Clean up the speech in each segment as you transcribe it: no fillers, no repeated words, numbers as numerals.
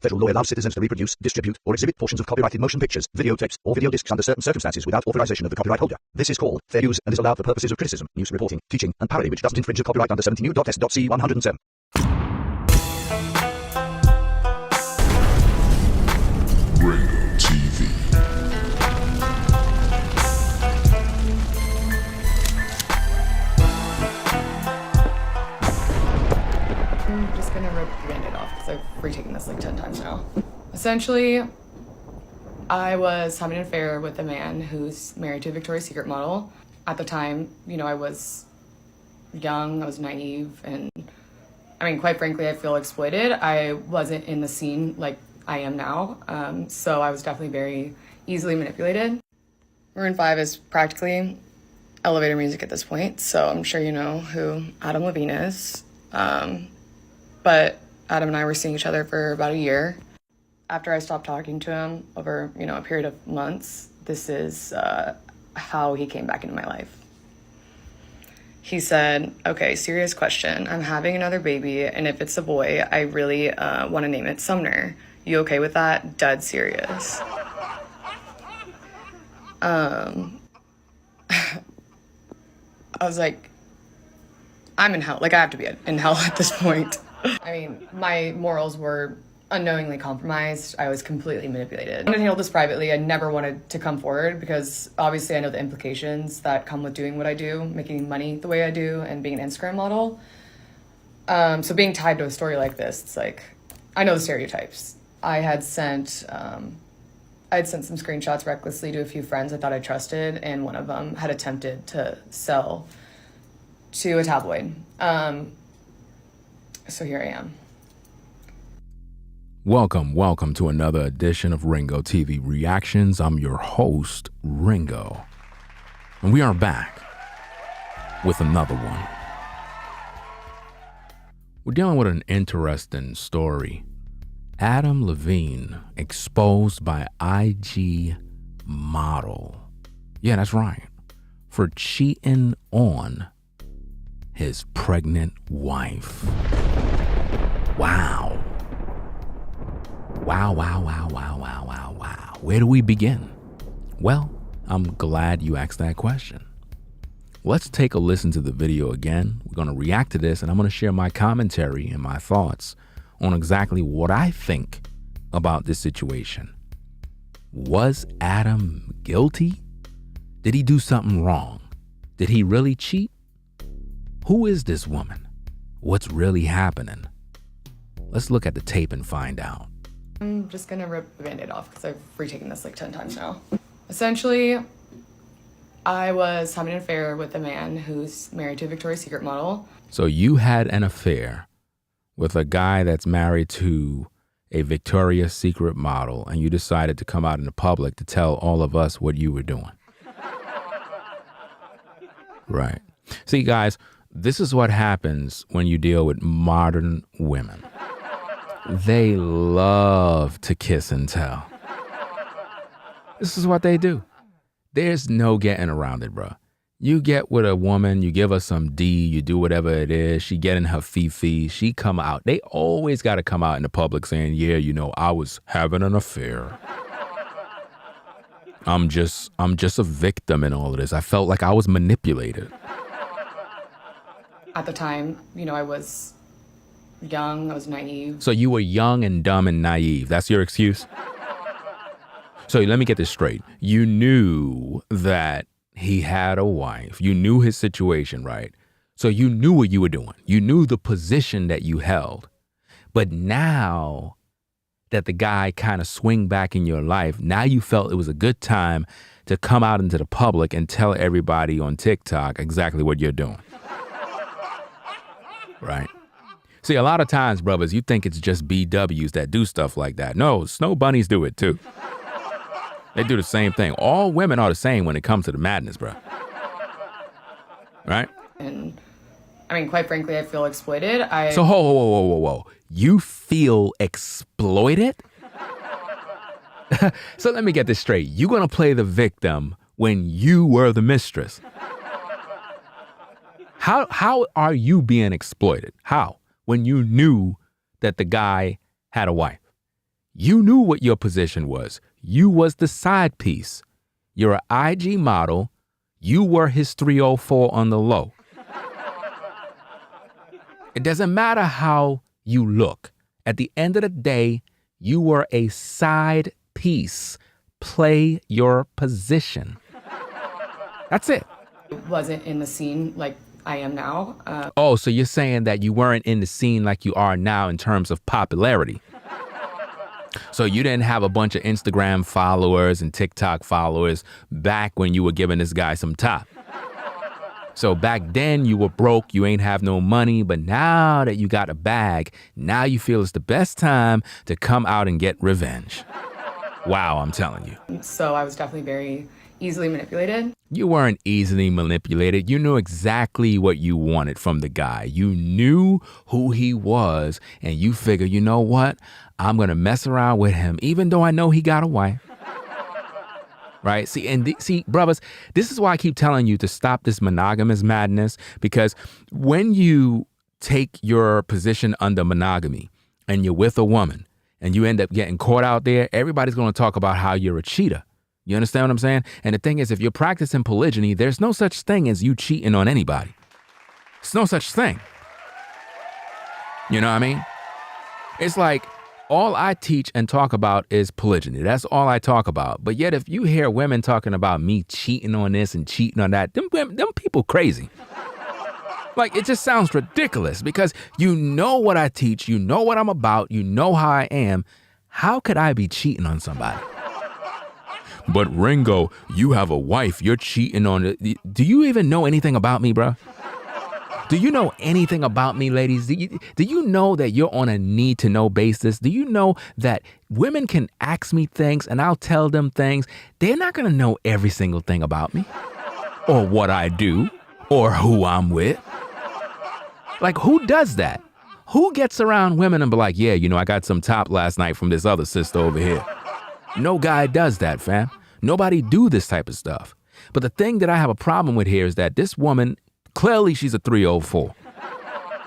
Federal law allows citizens to reproduce, distribute, or exhibit portions of copyrighted motion pictures, videotapes, or video discs under certain circumstances without authorization of the copyright holder. This is called fair use and is allowed for purposes of criticism, news reporting, teaching, and parody which doesn't infringe the copyright under 17 U.S.C. 107. Ringo TV. I'm just gonna rip the Band-Aid off because I've retaken this like 10 times now. Essentially, I was having an affair with a man who's married to a Victoria's Secret model. At the time, I was young, I was naive, and quite frankly, I feel exploited. I wasn't in the scene like I am now, so I was definitely very easily manipulated. Maroon 5 is practically elevator music at this point, so I'm sure you know who Adam Levine is. But Adam and I were seeing each other for about a year. After I stopped talking to him over, a period of months, this is how he came back into my life. He said, okay, serious question. I'm having another baby, and if it's a boy, I really want to name it Sumner. You okay with that? Dead serious. I was like, I'm in hell. Like, I have to be in hell at this point. My morals were unknowingly compromised. I was completely manipulated. I wanted to handle this privately. I never wanted to come forward because obviously I know the implications that come with doing what I do, making money the way I do, and being an Instagram model. So being tied to a story like this, it's like, I know the stereotypes. I had sent some screenshots recklessly to a few friends I thought I trusted, and one of them had attempted to sell to a tabloid. So here I am. Welcome to another edition of Ringo TV Reactions. I'm your host, Ringo. And we are back with another one. We're dealing with an interesting story. Adam Levine exposed by IG model. Yeah, that's right. For cheating on his pregnant wife. Wow. Wow. Where do we begin? Well, I'm glad you asked that question. Let's take a listen to the video again. We're going to react to this, and I'm going to share my commentary and my thoughts on exactly what I think about this situation. Was Adam guilty? Did he do something wrong? Did he really cheat? Who is this woman? What's really happening? Let's look at the tape and find out. I'm just gonna rip the Band-Aid off because I've retaken this like 10 times now. Essentially, I was having an affair with a man who's married to a Victoria's Secret model. So you had an affair with a guy that's married to a Victoria's Secret model, and you decided to come out in the public to tell all of us what you were doing. Right. See, guys, this is what happens when you deal with modern women. They love to kiss and tell. This is what they do. There's no getting around it, bro. You get with a woman, you give her some D, you do whatever it is, she get in her fifi, she come out. They always got to come out in the public saying, yeah, I was having an affair. I'm just a victim in all of this. I felt like I was manipulated. At the time, I was young, I was naive. So you were young and dumb and naive. That's your excuse? So let me get this straight. You knew that he had a wife. You knew his situation, right? So you knew what you were doing. You knew the position that you held. But now that the guy kind of swing back in your life, now you felt it was a good time to come out into the public and tell everybody on TikTok exactly what you're doing. Right? See, a lot of times, brothers, you think it's just BWs that do stuff like that. No, snow bunnies do it too. They do the same thing. All women are the same when it comes to the madness, bro. Right? And quite frankly, I feel exploited. So whoa. You feel exploited? So let me get this straight. You're going to play the victim when you were the mistress. How are you being exploited? How? When you knew that the guy had a wife. You knew what your position was. You was the side piece. You're an IG model. You were his 304 on the low. It doesn't matter how you look. At the end of the day, you were a side piece. Play your position. That's it. Wasn't in the scene like I am now. Oh, so you're saying that you weren't in the scene like you are now in terms of popularity. So you didn't have a bunch of Instagram followers and TikTok followers back when you were giving this guy some top. So back then you were broke, you ain't have no money, but now that you got a bag, now you feel it's the best time to come out and get revenge. Wow, I'm telling you. So I was definitely very easily manipulated. You weren't easily manipulated. You knew exactly what you wanted from the guy. You knew who he was, and you figured, you know what? I'm going to mess around with him, even though I know he got a wife. Right? See, brothers, this is why I keep telling you to stop this monogamous madness, because when you take your position under monogamy and you're with a woman and you end up getting caught out there, everybody's going to talk about how you're a cheater. You understand what I'm saying? And the thing is, if you're practicing polygyny, there's no such thing as you cheating on anybody. It's no such thing. You know what I mean? It's like, all I teach and talk about is polygyny. That's all I talk about. But yet, if you hear women talking about me cheating on this and cheating on that, them people crazy. Like, it just sounds ridiculous because you know what I teach, you know what I'm about, you know how I am. How could I be cheating on somebody? But Ringo, you have a wife, you're cheating on it. Do you even know anything about me, bro? Do you know anything about me, ladies? Do you know that you're on a need-to-know basis? Do you know that women can ask me things and I'll tell them things? They're not going to know every single thing about me or what I do or who I'm with. Like, who does that? Who gets around women and be like, yeah, you know, I got some top last night from this other sister over here. No guy does that, fam. Nobody do this type of stuff. But the thing that I have a problem with here is that this woman, clearly she's a 304,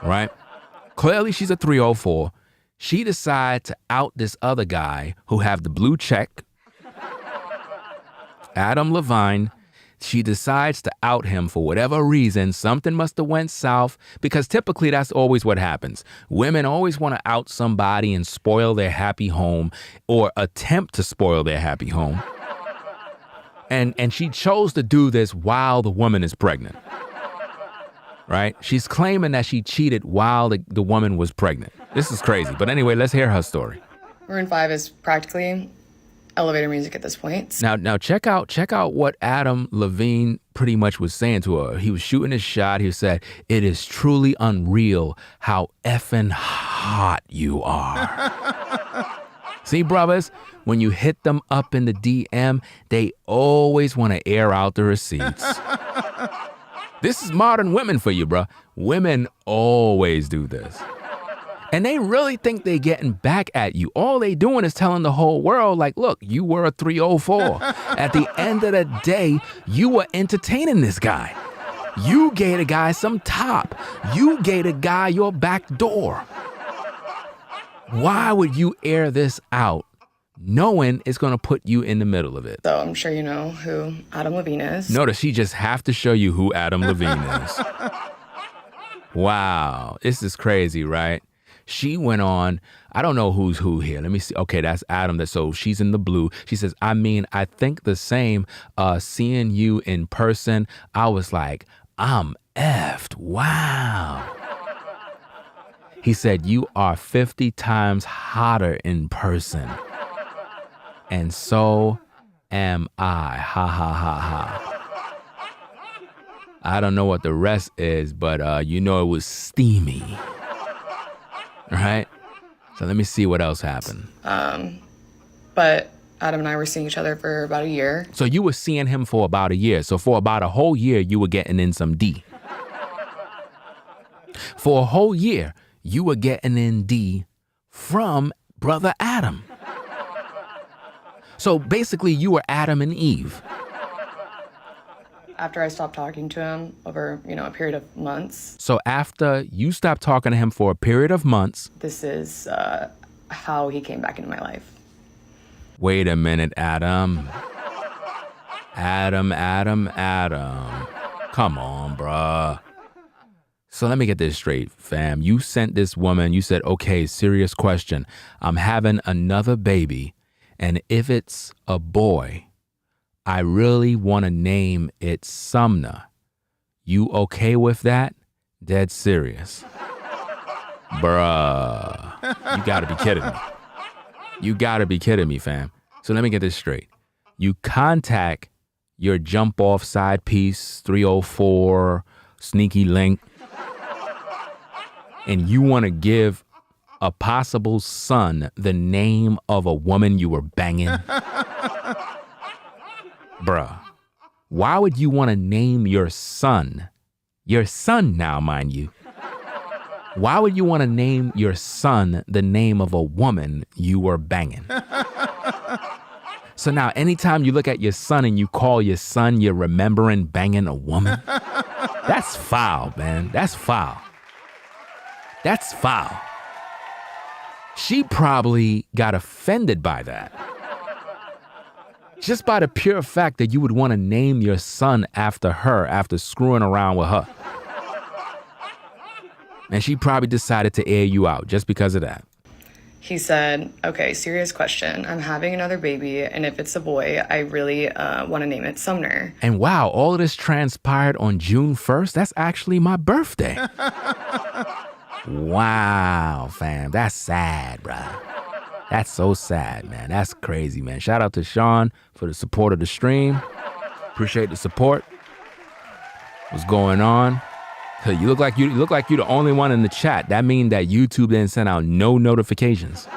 right? Clearly she's a 304. She decides to out this other guy who have the blue check, Adam Levine. She decides to out him for whatever reason. Something must have went south, because typically that's always what happens. Women always want to out somebody and spoil their happy home or attempt to spoil their happy home. And she chose to do this while the woman is pregnant. Right? She's claiming that she cheated while the woman was pregnant. This is crazy. But anyway, let's hear her story. Maroon 5 is practically elevator music at this point. Now check out what Adam Levine pretty much was saying to her. He was shooting his shot. He said, "It is truly unreal how effing hot you are." See, brothers, when you hit them up in the DM, they always want to air out the receipts. This is modern women for you, bro. Women always do this. And they really think they getting back at you. All they doing is telling the whole world, like, look, you were a 304. At the end of the day, you were entertaining this guy. You gave the guy some top. You gave the guy your back door. Why would you air this out knowing it's going to put you in the middle of it? So I'm sure you know who Adam Levine is. Notice she just have to show you who Adam Levine is. Wow. This is crazy, right? She went on, I don't know who's who here. Let me see. Okay, that's Adam. So she's in the blue. She says, I mean, I think the same. Seeing you in person, I was like, I'm effed. Wow. He said, you are 50 times hotter in person. And so am I. Ha, ha, ha, ha. I don't know what the rest is, but you know it was steamy. Right? So let me see what else happened. But Adam and I were seeing each other for about a year. So you were seeing him for about a year. So for about a whole year, you were getting in some D. For a whole year, you were getting in D from brother Adam. So basically, you were Adam and Eve. After I stopped talking to him over, a period of months. So after you stopped talking to him for a period of months. This is how he came back into my life. Wait a minute, Adam. Adam. Come on, bruh. So let me get this straight, fam. You sent this woman, you said, okay, serious question. I'm having another baby, and if it's a boy, I really want to name it Sumner. You okay with that? Dead serious. Bruh. You gotta be kidding me. You gotta be kidding me, fam. So let me get this straight. You contact your jump off side piece 304 sneaky link, and you want to give a possible son the name of a woman you were banging? Bruh, why would you want to name your son now, mind you, why would you want to name your son the name of a woman you were banging? So now anytime you look at your son and you call your son, you're remembering banging a woman? That's foul, man. That's foul. That's foul. She probably got offended by that. Just by the pure fact that you would want to name your son after her after screwing around with her. And she probably decided to air you out just because of that. He said, okay, serious question. I'm having another baby, and if it's a boy, I really want to name it Sumner. And wow, all of this transpired on June 1st? That's actually my birthday. Wow, fam. That's sad, bruh. That's so sad, man. That's crazy, man. Shout out to Sean for the support of the stream. Appreciate the support. What's going on? Hey, you look like you're the only one in the chat. That means that YouTube didn't send out no notifications.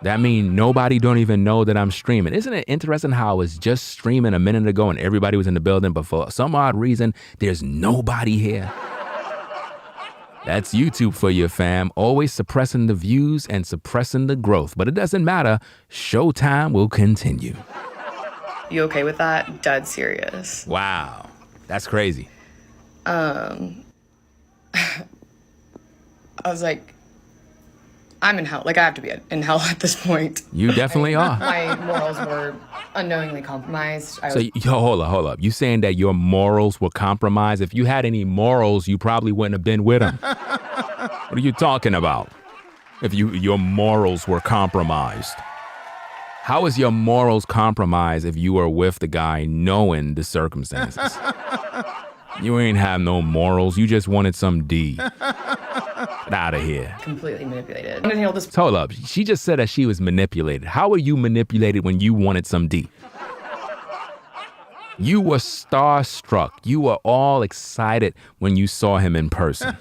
That means nobody don't even know that I'm streaming. Isn't it interesting how I was just streaming a minute ago and everybody was in the building, but for some odd reason, there's nobody here? That's YouTube for you, fam. Always suppressing the views and suppressing the growth. But it doesn't matter. Showtime will continue. You okay with that? Dead serious. Wow. That's crazy. I was like, I'm in hell. Like, I have to be in hell at this point. You definitely are. My morals were unknowingly compromised. Hold up. You saying that your morals were compromised? If you had any morals, you probably wouldn't have been with him. What are you talking about? If your morals were compromised? How is your morals compromised if you were with the guy knowing the circumstances? You ain't have no morals. You just wanted some D. Get out of here. Completely manipulated. I'm gonna handle this. Hold up. She just said that she was manipulated. How were you manipulated when you wanted some D? You were starstruck. You were all excited when you saw him in person.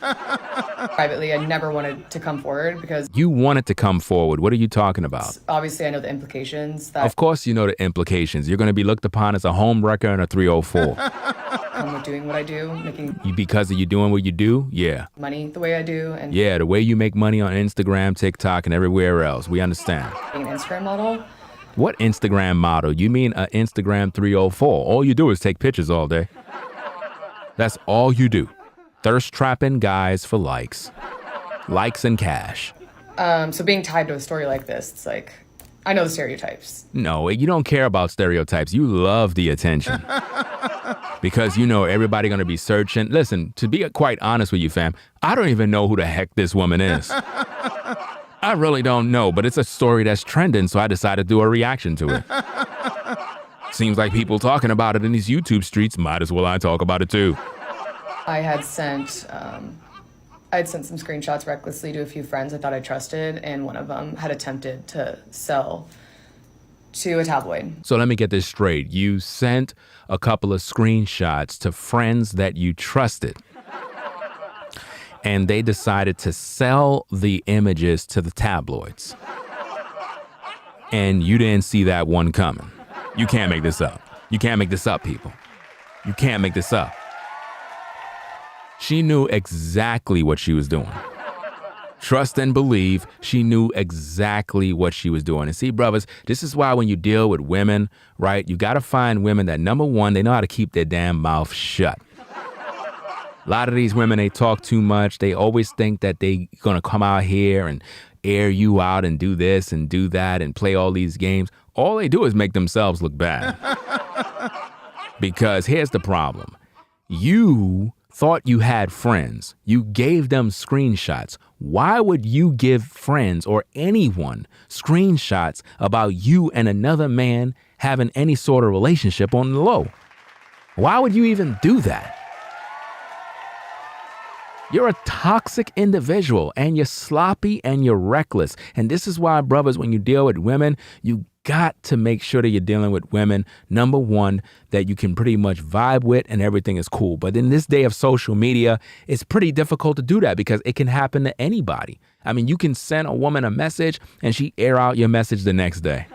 Privately, I never wanted to come forward because... You wanted to come forward. What are you talking about? Obviously, I know the implications. Of course you know the implications. You're going to be looked upon as a homewrecker and a 304. Come with doing what I do, making... Because of you doing what you do? Yeah. Money the way I do. And yeah, the way you make money on Instagram, TikTok, and everywhere else. We understand. Being an Instagram model. What Instagram model? You mean an Instagram 304? All you do is take pictures all day. That's all you do. Thirst trapping guys for likes. Likes and cash. So being tied to a story like this, it's like, I know the stereotypes. No, you don't care about stereotypes. You love the attention. Because you know everybody gonna be searching. Listen, to be quite honest with you, fam, I don't even know who the heck this woman is. I really don't know, but it's a story that's trending, so I decided to do a reaction to it. Seems like people talking about it in these YouTube streets. Might as well I talk about it too. I had sent some screenshots recklessly to a few friends I thought I trusted, and one of them had attempted to sell to a tabloid. So let me get this straight. You sent a couple of screenshots to friends that you trusted, and they decided to sell the images to the tabloids. And you didn't see that one coming. You can't make this up. You can't make this up, people. You can't make this up. She knew exactly what she was doing. Trust and believe, she knew exactly what she was doing. And see, brothers, this is why when you deal with women, right, you got to find women that, number one, they know how to keep their damn mouth shut. A lot of these women, they talk too much. They always think that they gonna come out here and air you out and do this and do that and play all these games, all they do is make themselves look bad. Because here's the problem. You thought you had friends. You gave them screenshots. Why would you give friends or anyone screenshots about you and another man having any sort of relationship on the low? Why would you even do that? You're a toxic individual and you're sloppy and you're reckless. And this is why, brothers, when you deal with women, you got to make sure that you're dealing with women, number one, that you can pretty much vibe with and everything is cool. But in this day of social media, it's pretty difficult to do that because it can happen to anybody. I mean, you can send a woman a message and she air out your message the next day.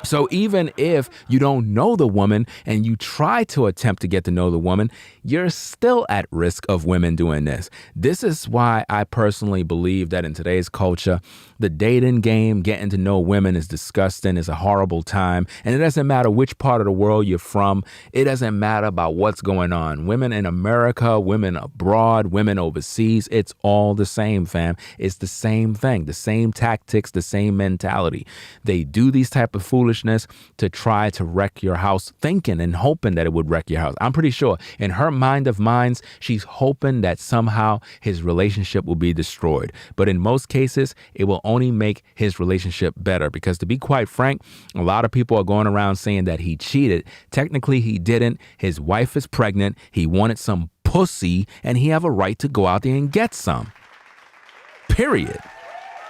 So even if you don't know the woman and you try to attempt to get to know the woman, you're still at risk of women doing this. This is why I personally believe that in today's culture, the dating game, getting to know women is disgusting, is a horrible time. And it doesn't matter which part of the world you're from. It doesn't matter about what's going on. Women in America, women abroad, women overseas, it's all the same, fam. It's the same thing, the same tactics, the same mentality. They do these type of foolishness to try to wreck your house, thinking and hoping that it would wreck your house. I'm pretty sure in her mind of minds, she's hoping that somehow his relationship will be destroyed. But in most cases, it will only make his relationship better because, to be quite frank, a lot of people are going around saying that he cheated. Technically, he didn't. His wife is pregnant. He wanted some pussy and he have a right to go out there and get some. Period.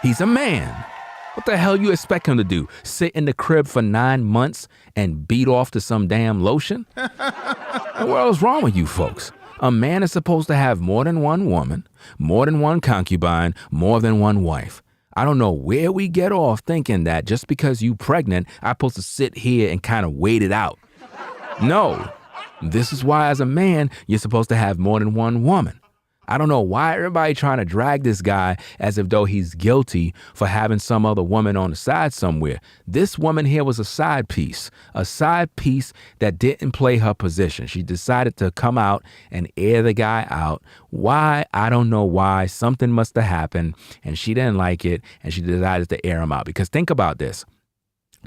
He's a man. What the hell you expect him to do? Sit in the crib for 9 months and beat off to some damn lotion? What else wrong with you folks? A man is supposed to have more than one woman, more than one concubine, more than one wife. I don't know where we get off thinking that just because you pregnant, I'm supposed to sit here and kind of wait it out. No, this is why as a man, you're supposed to have more than one woman. I don't know why everybody trying to drag this guy as if though he's guilty for having some other woman on the side somewhere. This woman here was a side piece that didn't play her position. She decided to come out and air the guy out. Why? I don't know why. Something must have happened and she didn't like it and she decided to air him out. Because think about this.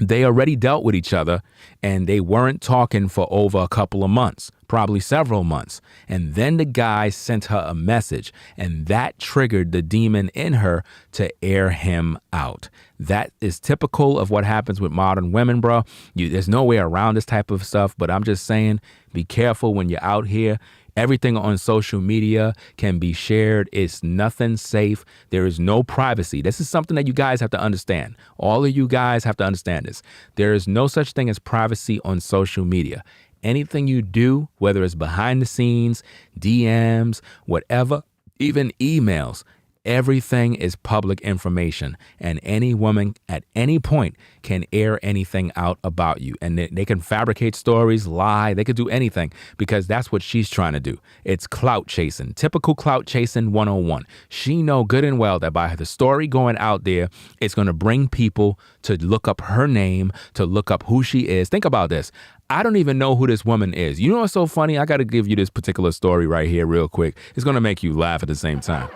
They already dealt with each other and they weren't talking for over a couple of months, probably several months. And then the guy sent her a message and that triggered the demon in her to air him out. That is typical of what happens with modern women, bro. There's no way around this type of stuff, but I'm just saying, be careful when you're out here. Everything on social media can be shared. It's nothing safe. There is no privacy. This is something that you guys have to understand. All of you guys have to understand this. There is no such thing as privacy on social media. Anything you do, whether it's behind the scenes, DMs, whatever, even emails, everything is public information, and any woman at any point can air anything out about you. And they can fabricate stories, lie, they could do anything because that's what she's trying to do. It's clout chasing, typical clout chasing 101. She know good and well that by the story going out there, it's going to bring people to look up her name, to look up who she is. Think about this. I don't even know who this woman is. You know what's so funny? I got to give you this particular story right here real quick. It's going to make you laugh at the same time.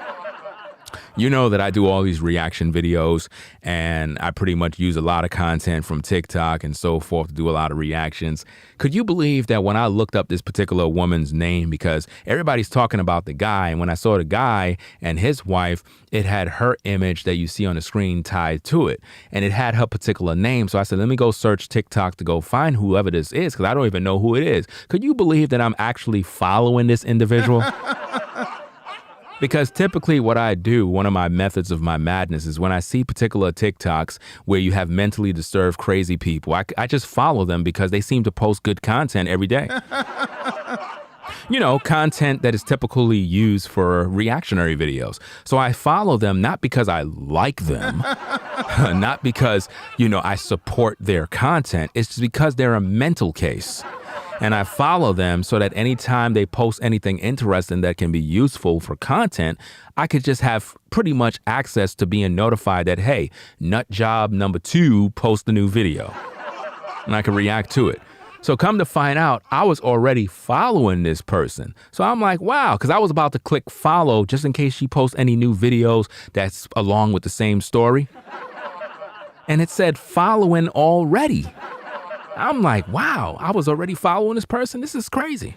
You know that I do all these reaction videos and I pretty much use a lot of content from TikTok and so forth to do a lot of reactions. Could you believe that when I looked up this particular woman's name, because everybody's talking about the guy, and when I saw the guy and his wife, it had her image that you see on the screen tied to it, and it had her particular name. So I said, let me go search TikTok to go find whoever this is, because I don't even know who it is. Could you believe that I'm actually following this individual? Because typically what I do, one of my methods of my madness is when I see particular TikToks where you have mentally disturbed crazy people, I just follow them because they seem to post good content every day. You know, content that is typically used for reactionary videos. So I follow them not because I like them, not because, I support their content. It's just because they're a mental case. And I follow them so that anytime they post anything interesting that can be useful for content, I could just have pretty much access to being notified that, hey, nut job number 2 post a new video. And I can react to it. So come to find out, I was already following this person. So I'm like, wow, because I was about to click follow just in case she posts any new videos that's along with the same story. And it said following already. I'm like, wow, I was already following this person. This is crazy.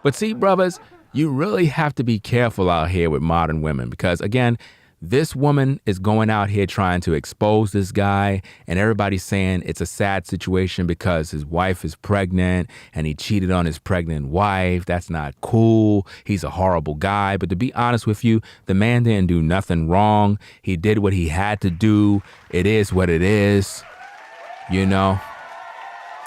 But see, brothers, you really have to be careful out here with modern women because, again, this woman is going out here trying to expose this guy, and everybody's saying it's a sad situation because his wife is pregnant and he cheated on his pregnant wife. That's not cool. He's a horrible guy. But to be honest with you, the man didn't do nothing wrong. He did what he had to do. It is what it is. You know,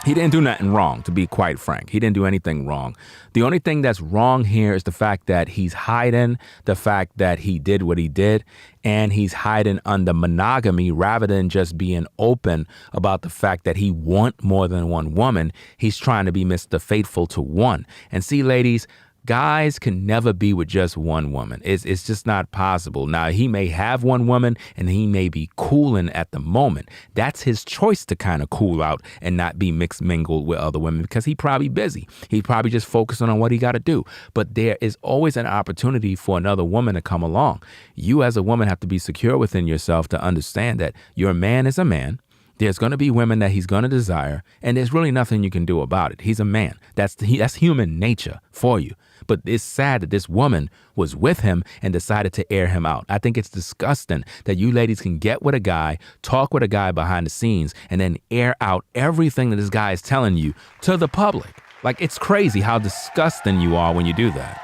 he didn't do nothing wrong, to be quite frank. He didn't do anything wrong. The only thing that's wrong here is the fact that he's hiding the fact that he did what he did, and he's hiding under monogamy rather than just being open about the fact that he wants more than one woman. He's trying to be Mr. Faithful to one. And see, ladies, guys can never be with just one woman. It's just not possible. Now, he may have one woman and he may be cooling at the moment. That's his choice to kind of cool out and not be mixed mingled with other women because he probably busy. He probably just focusing on what he got to do. But there is always an opportunity for another woman to come along. You as a woman have to be secure within yourself to understand that your man is a man. There's going to be women that he's going to desire, and there's really nothing you can do about it. He's a man. That's human nature for you. But it's sad that this woman was with him and decided to air him out. I think it's disgusting that you ladies can get with a guy, talk with a guy behind the scenes, and then air out everything that this guy is telling you to the public. Like, it's crazy how disgusting you are when you do that.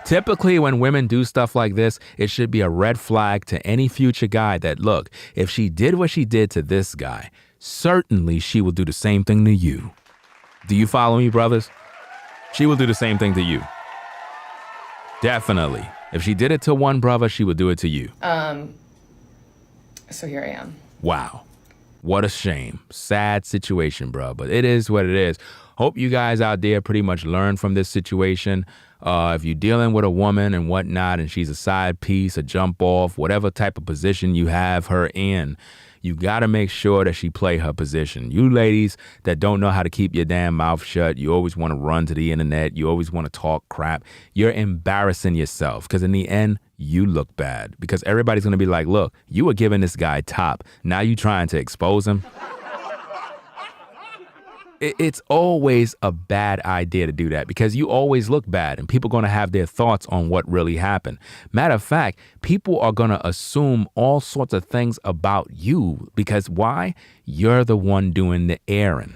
Typically, when women do stuff like this, it should be a red flag to any future guy that, look, if she did what she did to this guy, certainly she will do the same thing to you. Do you follow me, brothers? She will do the same thing to you. Definitely. If she did it to one brother, she would do it to you. So here I am. Wow. What a shame. Sad situation, bro. But it is what it is. Hope you guys out there pretty much learn from this situation. If you're dealing with a woman and whatnot, and she's a side piece, a jump off, whatever type of position you have her in, you got to make sure that she play her position. You ladies that don't know how to keep your damn mouth shut, you always want to run to the internet, you always want to talk crap, you're embarrassing yourself because in the end, you look bad because everybody's going to be like, look, you were giving this guy top. Now you trying to expose him. It's always a bad idea to do that because you always look bad and people are going to have their thoughts on what really happened. Matter of fact, people are going to assume all sorts of things about you because why? You're the one doing the airing.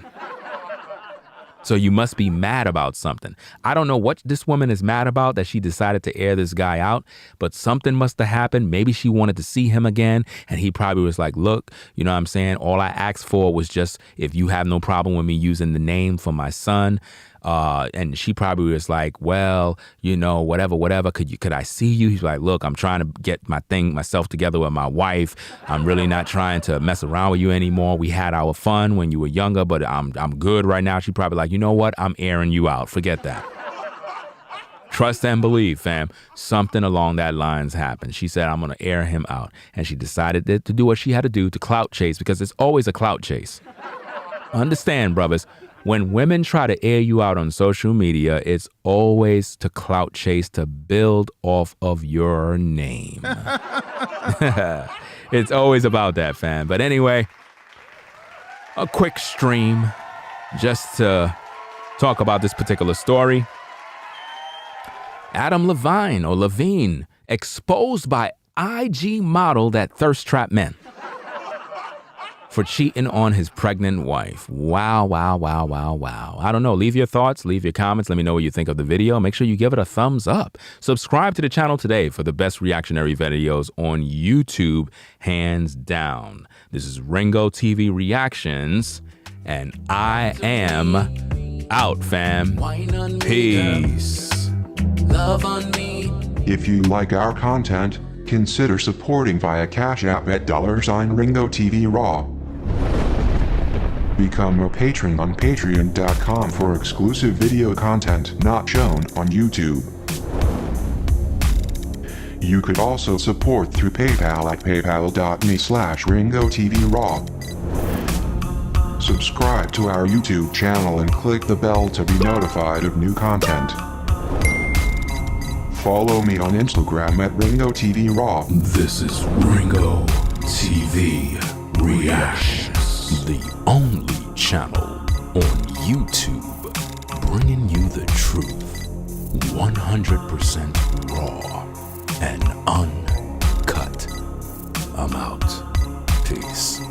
So you must be mad about something. I don't know what this woman is mad about that she decided to air this guy out, but something must have happened. Maybe she wanted to see him again. And he probably was like, look, you know what I'm saying? All I asked for was just if you have no problem with me using the name for my son. And she probably was like, well, you know, whatever. Could I see you? He's like, look, I'm trying to get myself together with my wife. I'm really not trying to mess around with you anymore. We had our fun when you were younger, but I'm good right now. She probably like, you know what? I'm airing you out. Forget that. Trust and believe, fam. Something along that lines happened. She said, I'm going to air him out. And she decided to do what she had to do to clout chase because it's always a clout chase. Understand, brothers. When women try to air you out on social media, it's always to clout chase, to build off of your name. It's always about that, fam. But anyway, a quick stream just to talk about this particular story. Adam Levine exposed by IG model that thirst trap men for cheating on his pregnant wife. Wow. I don't know. Leave your thoughts, leave your comments. Let me know what you think of the video. Make sure you give it a thumbs up. Subscribe to the channel today for the best reactionary videos on YouTube, hands down. This is Ringo TV Reactions, and I am out, fam. Peace. Love on me. If you like our content, consider supporting via Cash App at $Ringo TV Raw. Become a patron on patreon.com for exclusive video content not shown on YouTube. You could also support through PayPal at paypal.me/Ringo TV Raw. Subscribe to our YouTube channel and click the bell to be notified of new content. Follow me on Instagram at Ringo TV Raw. This is Ringo TV Reactions, the only channel on YouTube bringing you the truth 100% raw and uncut. I'm out. Peace.